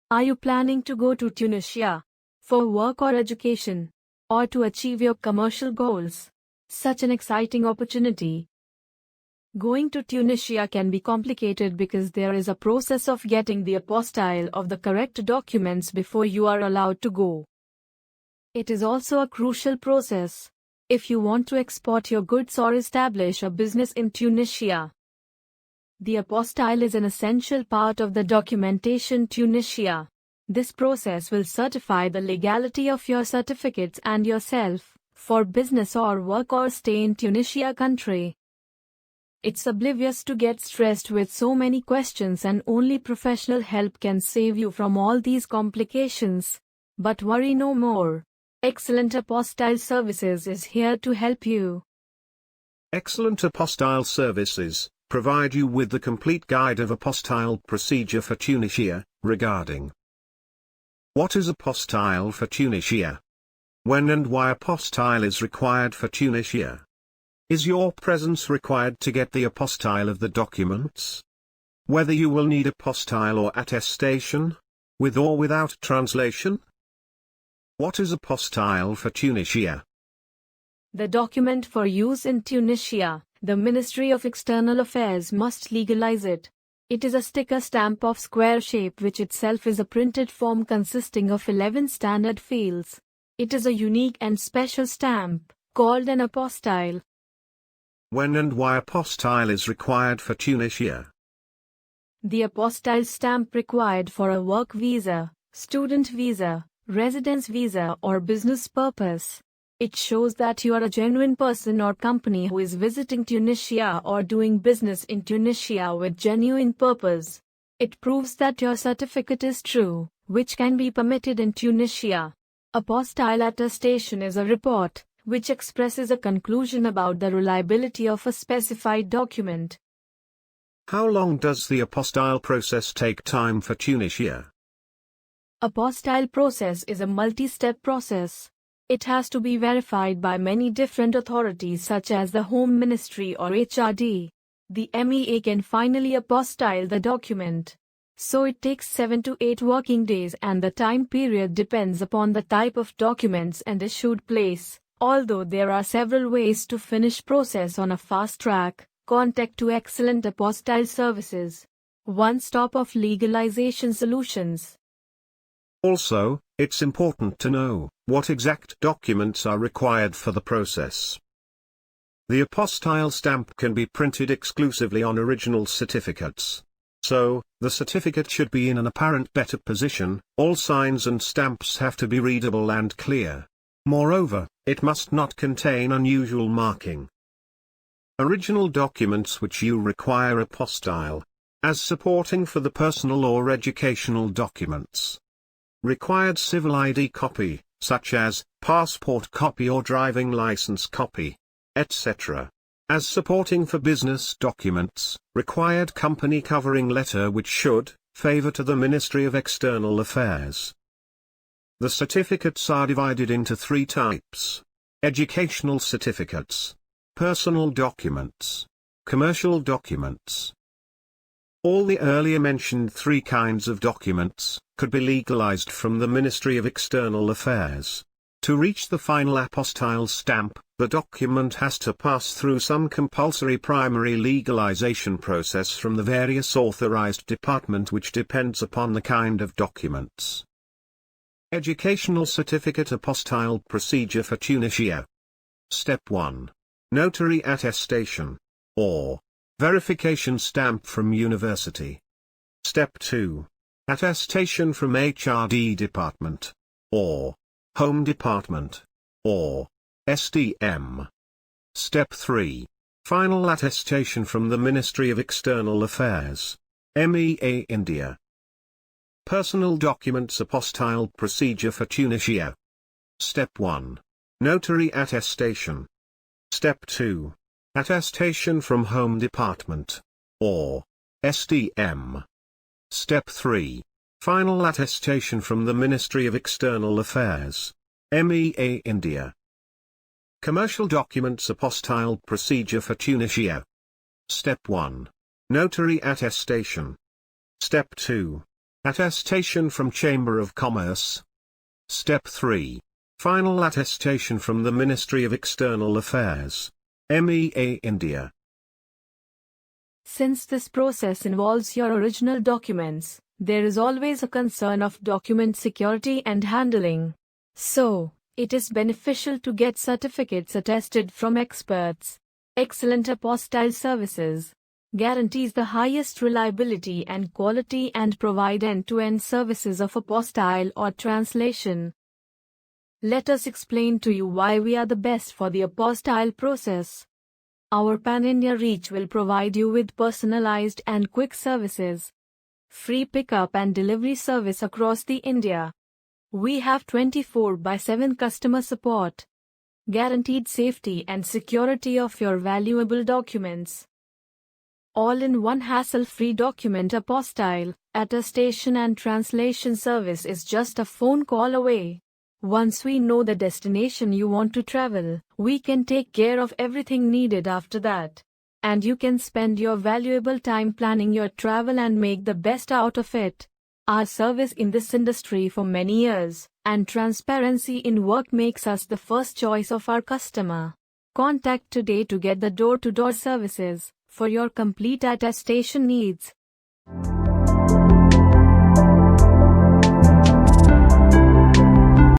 Are you planning to go to Tunisia for work or education, or to achieve your commercial goals? Such an exciting opportunity. Going to Tunisia can be complicated because there is a process of getting the apostille of the correct documents before you are allowed to go. It is also a crucial process if you want to export your goods or establish a business in Tunisia. The apostille is an essential part of the documentation Tunisia. This process will certify the legality of your certificates and yourself for business or work or stay in Tunisia country. It's oblivious to get stressed with so many questions, and only professional help can save you from all these complications. But worry no more. Excellent Apostille Services is here to help you. Excellent Apostille Services provide you with the complete guide of apostille procedure for Tunisia, regarding what is apostille for Tunisia, when and why apostille is required for Tunisia. Is your presence required to get the apostille of the documents? Whether you will need apostille or attestation, with or without translation? What is apostille for Tunisia? The document for use in Tunisia. The Ministry of External Affairs must legalize it. It is a sticker stamp of square shape which itself is a printed form consisting of 11 standard fields. It is a unique and special stamp, called an apostille. When and why apostille is required for Tunisia? The apostille stamp required for a work visa, student visa, residence visa or business purpose. It shows that you are a genuine person or company who is visiting Tunisia or doing business in Tunisia with genuine purpose. It proves that your certificate is true, which can be permitted in Tunisia. Apostille attestation is a report which expresses a conclusion about the reliability of a specified document. How long does the apostille process take time for Tunisia? Apostille process is a multi-step process. It has to be verified by many different authorities such as the Home Ministry or HRD. The MEA can finally apostille the document. So it takes 7 to 8 working days, and the time period depends upon the type of documents and issued place. Although there are several ways to finish process on a fast track, contact to Excellent Apostille Services. One stop of legalization solutions. Also, it's important to know what exact documents are required for the process. The apostille stamp can be printed exclusively on original certificates. So, the certificate should be in an apparent better position. All signs and stamps have to be readable and clear. Moreover, it must not contain unusual marking. Original documents which you require apostille as supporting for the personal or educational documents. Required civil ID copy, such as passport copy or driving license copy, etc. As supporting for business documents, required company covering letter which should favor to the Ministry of External Affairs. The certificates are divided into 3 types: educational certificates, personal documents, commercial documents. All the earlier mentioned 3 kinds of documents could be legalized from the Ministry of External Affairs. To reach the final apostille stamp, the document has to pass through some compulsory primary legalization process from the various authorized department, which depends upon the kind of documents. Educational Certificate Apostille Procedure for Tunisia. Step 1. Notary attestation, or verification stamp from university. Step 2. Attestation from HRD department, or Home Department, or SDM. Step 3. Final attestation from the Ministry of External Affairs, MEA India. Personal documents apostille procedure for Tunisia. Step 1. Notary attestation. Step 2. Attestation from Home Department, or SDM. Step 3. Final attestation from the Ministry of External Affairs, MEA India. Commercial documents apostille procedure for Tunisia. Step 1. Notary attestation. Step 2. Attestation from Chamber of Commerce. Step 3. Final attestation from the Ministry of External Affairs. MEA India. Since this process involves your original documents, there is always a concern of document security and handling. So, it is beneficial to get certificates attested from experts. Excellent apostille services guarantees the highest reliability and quality and provide end-to-end services of apostille or translation. Let us explain to you why we are the best for the apostille process. Our pan-India reach will provide you with personalized and quick services. Free pickup and delivery service across the India. We have 24/7 customer support. Guaranteed safety and security of your valuable documents. All-in-one hassle-free document apostille, attestation and translation service is just a phone call away. Once we know the destination you want to travel, we can take care of everything needed after that. And you can spend your valuable time planning your travel and make the best out of it. Our service in this industry for many years, and transparency in work makes us the first choice of our customer. Contact today to get the door-to-door services for your complete attestation needs.